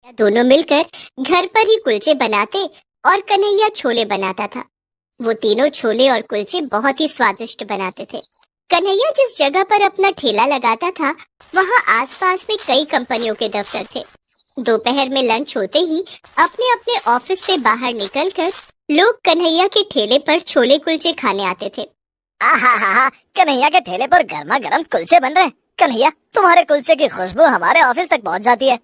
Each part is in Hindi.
दोनों मिलकर घर पर ही कुलचे बनाते और कन्हैया छोले बनाता था। वो तीनों छोले और कुलचे बहुत ही स्वादिष्ट बनाते थे। कन्हैया जिस जगह पर अपना ठेला लगाता था, वहाँ आसपास में कई कंपनियों के दफ्तर थे। दोपहर में लंच होते ही अपने अपने ऑफिस से बाहर निकलकर लोग कन्हैया के ठेले पर छोले कुलचे खाने आते थे। आहा, कन्हैया के ठेले पर गर्मा गर्म कुलचे बन रहे हैं। कन्हैया, तुम्हारे कुलचे की खुशबू हमारे ऑफिस तक पहुंच जाती है।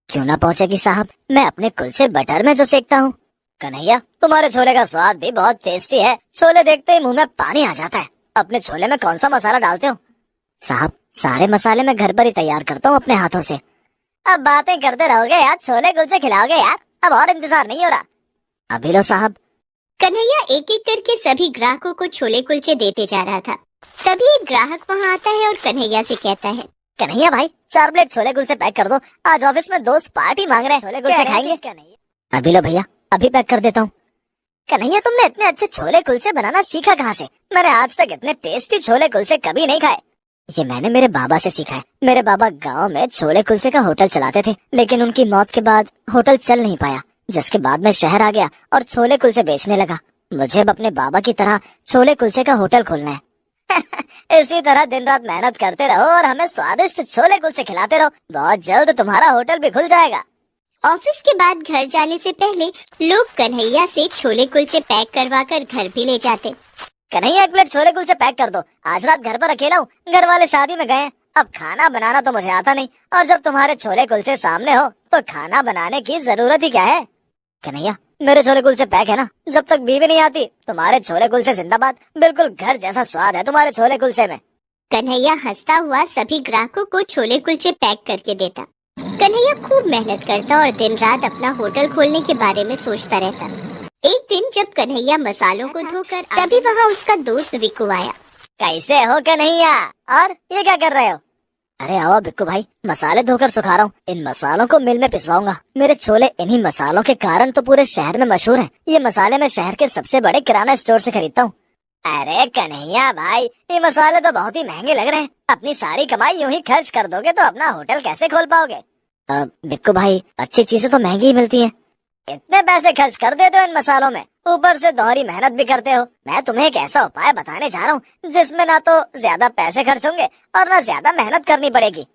क्यों ना पहुंचेगी साहब, मैं अपने कुलचे बटर में जो सेकता हूँ। कन्हैया, तुम्हारे छोले का स्वाद भी बहुत टेस्टी है। छोले देखते ही मुंह में पानी आ जाता है। अपने छोले में कौन सा मसाला डालते हो? साहब, सारे मसाले मैं घर पर ही तैयार करता हूँ अपने हाथों से। अब बातें करते रहोगे यार, छोले कुलचे खिलाओगे यार, अब और इंतजार नहीं हो रहा। अभी लो साहब। कन्हैया एक एक करके सभी ग्राहकों को छोले कुलचे देते जा रहा था। तभी एक ग्राहक वहाँ आता है और कन्हैया से कहता है, कन्हैया भाई, 4 प्लेट छोले कुलचे पैक कर दो। आज ऑफिस में दोस्त पार्टी मांग रहे हैं, छोले कुलचे खाएंगे। कन्हैया, अभी लो भैया, अभी पैक कर देता हूँ। कन्हैया, तुमने इतने अच्छे छोले कुलचे बनाना सीखा कहाँ से? मैंने आज तक इतने टेस्टी छोले कुलचे कभी नहीं खाए। ये मैंने मेरे बाबा से सीखा है। मेरे बाबा गांव में छोले कुलचे का होटल चलाते थे, लेकिन उनकी मौत के बाद होटल चल नहीं पाया, जिसके बाद मैं शहर आ गया और छोले कुलचे बेचने लगा। मुझे अब अपने बाबा की तरह छोले कुलचे का होटल खोलना है। इसी तरह दिन रात मेहनत करते रहो और हमें स्वादिष्ट छोले कुलचे खिलाते रहो। बहुत जल्द तुम्हारा होटल भी खुल जाएगा। ऑफिस के बाद घर जाने से पहले लोग कन्हैया से छोले कुलचे पैक करवा कर घर भी ले जाते। कन्हैया, 1 प्लेट छोले कुलचे पैक कर दो। आज रात घर पर अकेला हूँ, घर वाले शादी में गए। अब खाना बनाना तो मुझे आता नहीं, और जब तुम्हारे छोले कुलचे सामने हो तो खाना बनाने की जरूरत ही क्या है? कन्हैया, मेरे छोले कुलचे पैक है ना? जब तक बीवी नहीं आती, तुम्हारे छोले कुलचे जिंदाबाद। बिल्कुल घर जैसा स्वाद है तुम्हारे छोले कुलचे में। कन्हैया हंसता हुआ सभी ग्राहकों को छोले कुलचे पैक करके देता। कन्हैया खूब मेहनत करता और दिन रात अपना होटल खोलने के बारे में सोचता रहता। एक दिन जब कन्हैया मसालों को धोकर, तभी वहाँ उसका दोस्त विक्कू आया। कैसे हो कन्हैया? और ये क्या कर रहे हो? अरे आओ बिक्कू भाई, मसाले धोकर सुखा रहा हूँ। इन मसालों को मिल में पिसवाऊंगा। मेरे छोले इन्हीं मसालों के कारण तो पूरे शहर में मशहूर हैं। ये मसाले मैं शहर के सबसे बड़े किराना स्टोर से खरीदता हूँ। अरे कन्हैया भाई, ये मसाले तो बहुत ही महंगे लग रहे हैं। अपनी सारी कमाई यूं ही खर्च कर दोगे तो अपना होटल कैसे खोल पाओगे? बिक्कू भाई, अच्छी चीजें तो महंगी ही मिलती हैं। इतने पैसे खर्च कर देते हो इन मसालों में, ऊपर से दोहरी मेहनत भी करते हो। मैं तुम्हें एक ऐसा उपाय बताने जा रहा हूँ जिसमें ना तो ज्यादा पैसे खर्च होंगे और ना ज्यादा मेहनत करनी पड़ेगी।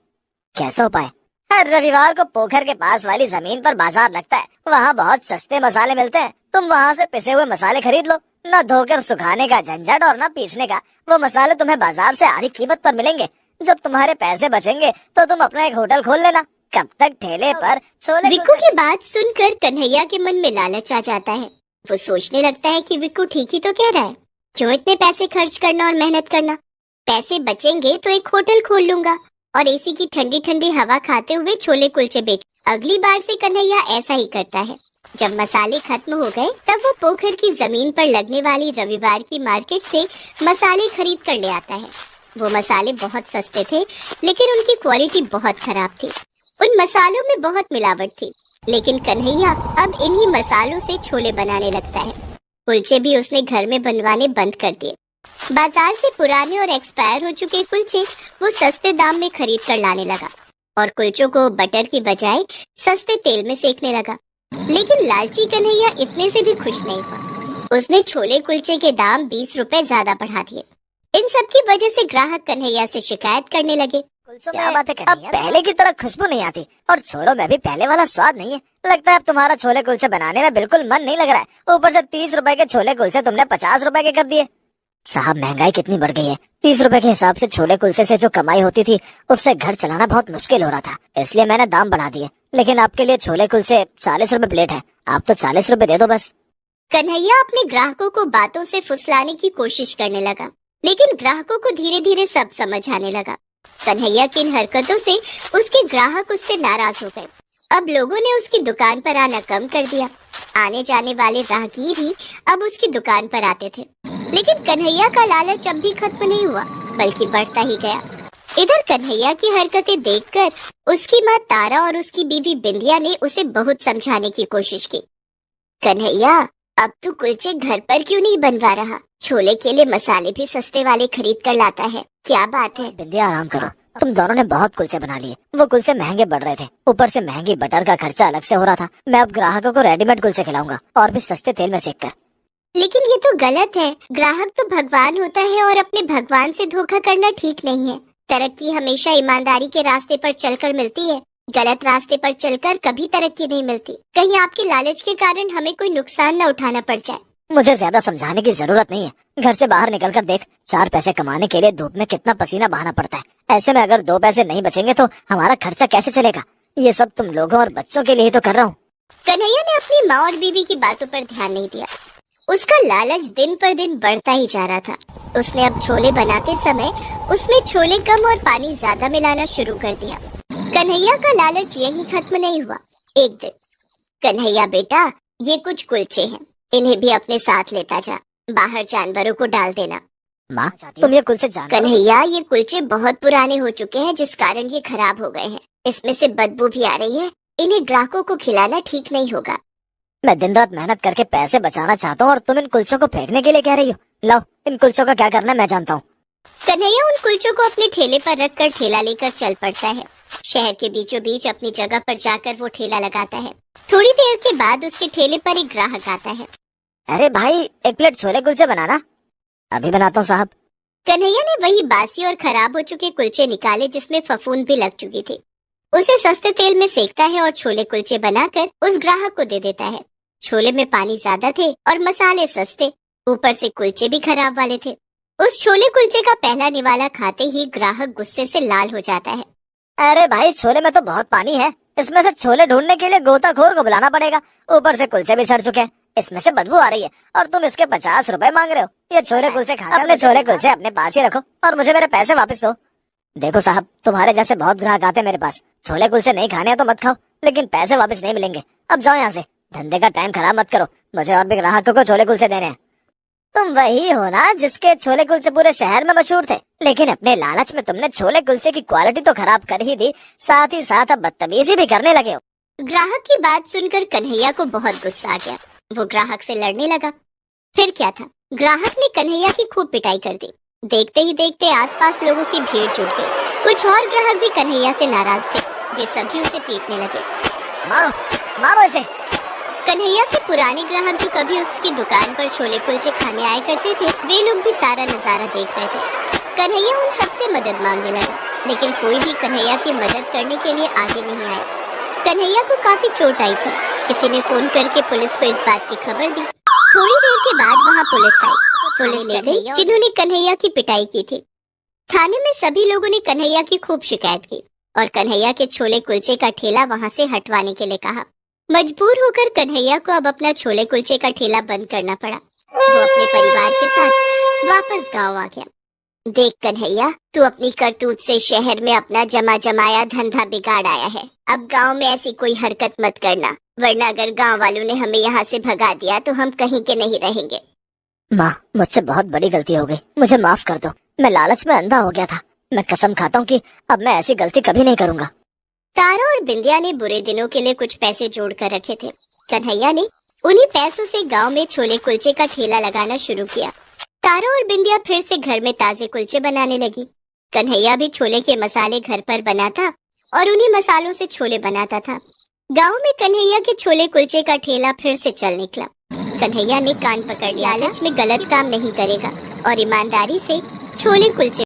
कैसा उपाय? हर रविवार को पोखर के पास वाली जमीन पर बाजार लगता है। वहाँ बहुत सस्ते मसाले मिलते हैं। तुम वहाँ से पिसे हुए मसाले खरीद लो। न धोकर सुखाने का झंझट और न पीसने का। वो मसाले तुम्हें बाजार से आधी कीमत पर मिलेंगे। जब तुम्हारे पैसे बचेंगे तो तुम अपना एक होटल खोल लेना। कब तक ठेले पर छोले। विक्कू की बात सुनकर कन्हैया के मन में लालच आ जाता है। वो सोचने लगता है कि विक्कू ठीक ही तो कह रहा है, क्यों इतने पैसे खर्च करना और मेहनत करना। पैसे बचेंगे तो एक होटल खोल लूंगा और एसी की ठंडी ठंडी हवा खाते हुए छोले कुलचे बेच। अगली बार से कन्हैया ऐसा ही करता है। जब मसाले खत्म हो गए तब वो पोखर की जमीन पर लगने वाली रविवार की मार्केट से मसाले खरीद कर ले आता है। वो मसाले बहुत सस्ते थे, लेकिन उनकी क्वालिटी बहुत खराब थी। उन मसालों में बहुत मिलावट थी। लेकिन कन्हैया अब इन्हीं मसालों से छोले बनाने लगता है। कुलचे भी उसने घर में बनवाने बंद कर दिए। बाजार से पुराने और एक्सपायर हो चुके कुलचे वो सस्ते दाम में खरीद कर लाने लगा और कुलचों को बटर की बजाय सस्ते तेल में सेकने लगा। लेकिन लालची कन्हैया इतने से भी खुश नहीं हुआ। उसने छोले कुलचे के दाम 20 रुपए ज्यादा बढ़ा दिए। इन सब की वजह से ग्राहक कन्हैया से शिकायत करने लगे। क्या बात है कन्हैया, अब पहले की तरह खुशबू नहीं आती और छोलों में भी पहले वाला स्वाद नहीं है। लगता है अब तुम्हारा छोले कुलचे बनाने में बिल्कुल मन नहीं लग रहा है। ऊपर से 30 रुपए के छोले कुलचे तुमने 50 रुपए के कर दिए। साहब, महंगाई कितनी बढ़ गई है। 30 रुपए के हिसाब से छोले कुलचे से जो कमाई होती थी उससे घर चलाना बहुत मुश्किल हो रहा था, इसलिए मैंने दाम बढ़ा दिए। लेकिन आपके लिए छोले कुलचे 40 रुपए प्लेट है। आप तो 40 रुपए दे दो बस। कन्हैया अपने ग्राहकों को बातों से फुसलाने की कोशिश करने लगा, लेकिन ग्राहकों को धीरे धीरे सब समझ आने लगा। कन्हैया की इन हरकतों से उसके ग्राहक उससे नाराज हो गए। अब लोगों ने उसकी दुकान पर आना कम कर दिया। आने जाने वाले राहगीर ही अब उसकी दुकान पर आते थे। लेकिन कन्हैया का लालच अब भी खत्म नहीं हुआ, बल्कि बढ़ता ही गया। इधर कन्हैया की हरकतें देखकर उसकी माँ तारा और उसकी बीवी बिंदिया ने उसे बहुत समझाने की कोशिश की। कन्हैया, अब तू कुलचे घर पर क्यों नहीं बनवा रहा? छोले के लिए मसाले भी सस्ते वाले खरीद कर लाता है। क्या बात है? बिंदिया, आराम करो। तुम दोनों ने बहुत कुलचे बना लिए। वो कुलचे महंगे पड़ रहे थे, ऊपर से महंगी बटर का खर्चा अलग से हो रहा था। मैं अब ग्राहकों को रेडीमेड कुलचे खिलाऊंगा, और भी सस्ते तेल में सेक कर। लेकिन ये तो गलत है। ग्राहक तो भगवान होता है और अपने भगवान से धोखा करना ठीक नहीं है। तरक्की हमेशा ईमानदारी के रास्ते पर चलकर मिलती है। गलत रास्ते पर चलकर कभी तरक्की नहीं मिलती। कहीं आपके लालच के कारण हमें कोई नुकसान न उठाना पड़ जाए। मुझे ज्यादा समझाने की जरूरत नहीं है। घर से बाहर निकल कर देख, 4 पैसे कमाने के लिए धूप में कितना पसीना बहाना पड़ता है। ऐसे में अगर 2 पैसे नहीं बचेंगे तो हमारा खर्चा कैसे चलेगा? ये सब तुम लोगों और बच्चों के लिए तो कर रहा हूँ। कन्हैया ने अपनी माँ और बीवी की बातों पर ध्यान नहीं दिया। उसका लालच दिन पर दिन बढ़ता ही जा रहा था। उसने अब छोले बनाते समय उसमें छोले कम और पानी ज्यादा मिलाना शुरू कर दिया। कन्हैया का लालच यही खत्म नहीं हुआ। एक दिन, कन्हैया बेटा, ये कुछ कुलचे हैं, इन्हें भी अपने साथ लेता जा। बाहर जानवरों को डाल देना। माँ, तुम ये कुलचे जानवर? कन्हैया, ये कुलचे बहुत पुराने हो चुके हैं, जिस कारण ये खराब हो गए हैं। इसमें से बदबू भी आ रही है। इन्हें ग्राहकों को खिलाना ठीक नहीं होगा। मैं दिन रात मेहनत करके पैसे बचाना चाहता हूँ और तुम इन कुलचों को फेंकने के लिए कह रही हो? लो, इन कुलचों का क्या करना है मैं जानता हूँ। कन्हैया उन कुलचों को अपने ठेले पर रखकर ठेला लेकर चल पड़ता है। शहर के बीचों बीच अपनी जगह पर जाकर वो ठेला लगाता है। थोड़ी देर के बाद उसके ठेले पर एक ग्राहक आता है। अरे भाई, 1 प्लेट छोले कुलचे बनाना। अभी बनाता हूँ साहब। कन्हैया ने वही बासी और खराब हो चुके कुलचे निकाले जिसमें फफूंद भी लग चुकी थी। उसे सस्ते तेल में सेकता है और छोले कुलचे बनाकर उस ग्राहक को दे देता है। छोले में पानी ज्यादा थे और मसाले सस्ते, ऊपर से कुलचे भी खराब वाले थे। उस छोले कुलचे का पहला निवाला खाते ही ग्राहक गुस्से से लाल हो जाता है। अरे भाई, छोले में तो बहुत पानी है। इसमें से छोले ढूंढने के लिए गोताखोर को बुलाना पड़ेगा। ऊपर से कुलचे भी सड़ चुके हैं, इसमें से बदबू आ रही है और तुम इसके 50 रुपए मांग रहे हो। ये छोले कुलचे खा, अपने छोले कुलचे अपने पास ही रखो और मुझे मेरे पैसे वापस दो। देखो साहब, तुम्हारे जैसे बहुत ग्राहक आते हैं मेरे पास। छोले कुलचे नहीं खाने हैं तो मत खाओ, लेकिन पैसे वापस नहीं मिलेंगे। अब जाओ यहाँ से, धंधे का टाइम खराब मत करो। मुझे और भी ग्राहकों को छोले कुलचे देने हैं। तुम वही हो ना जिसके छोले कुलचे पूरे शहर में मशहूर थे, लेकिन अपने लालच में तुमने छोले कुलचे की क्वालिटी तो खराब कर ही दी, साथ ही साथ अब बदतमीजी भी करने लगे हो। ग्राहक की बात सुनकर कन्हैया को बहुत गुस्सा आ गया। वो ग्राहक से लड़ने लगा। फिर क्या था, ग्राहक ने कन्हैया की खूब पिटाई कर दी। देखते ही देखते आसपास लोगों की भीड़ जुट गई। कुछ और ग्राहक भी कन्हैया से नाराज थे। वे सभी उसे पीटने लगे। मारो, मारो इसे। कन्हैया के पुराने ग्राहक जो कभी उसकी दुकान पर छोले कुलचे खाने आया करते थे, वे लोग भी सारा नजारा देख रहे थे। कन्हैया उन सबसे मदद मांगने लगा, लेकिन कोई भी कन्हैया की मदद करने के लिए आगे नहीं आया। कन्हैया को काफी चोट आई थी। किसी ने फोन करके पुलिस को इस बात की खबर दी। थोड़ी देर के बाद वहाँ पुलिस आई। पुलिस ले गई जिन्होंने कन्हैया की पिटाई की थी। थाने में सभी लोगों ने कन्हैया की खूब शिकायत की और कन्हैया के छोले कुलचे का ठेला वहाँ से हटवाने के लिए कहा। मजबूर होकर कन्हैया को अब अपना छोले कुलचे का ठेला बंद करना पड़ा। वो अपने परिवार के साथ वापस गांव आ गया। देख कन्हैया, तू अपनी करतूत से शहर में अपना जमा जमाया धंधा बिगाड़ आया है। अब गांव में ऐसी कोई हरकत मत करना, वरना अगर गांव वालों ने हमें यहाँ से भगा दिया तो हम कहीं के नहीं रहेंगे। माँ, मुझसे बहुत बड़ी गलती हो गई, मुझे माफ कर दो। मैं लालच में अंधा हो गया था। मैं कसम खाता हूँ कि अब मैं ऐसी गलती कभी नहीं करूँगा। तारा और बिंदिया ने बुरे दिनों के लिए कुछ पैसे जोड़ कर रखे थे। कन्हैया ने उन्हीं पैसों से गांव में छोले कुलचे का ठेला लगाना शुरू किया। तारा और बिंदिया फिर से घर में ताजे कुलचे बनाने लगी। कन्हैया भी छोले के मसाले घर पर बनाता और उन्हीं मसालों से छोले बनाता था। गांव में कन्हैया के छोले कुलचे का ठेला फिर से चल निकला। कन्हैया ने कान पकड़ लिया। लालच में गलत काम नहीं करेगा और ईमानदारी से छोले कुलचे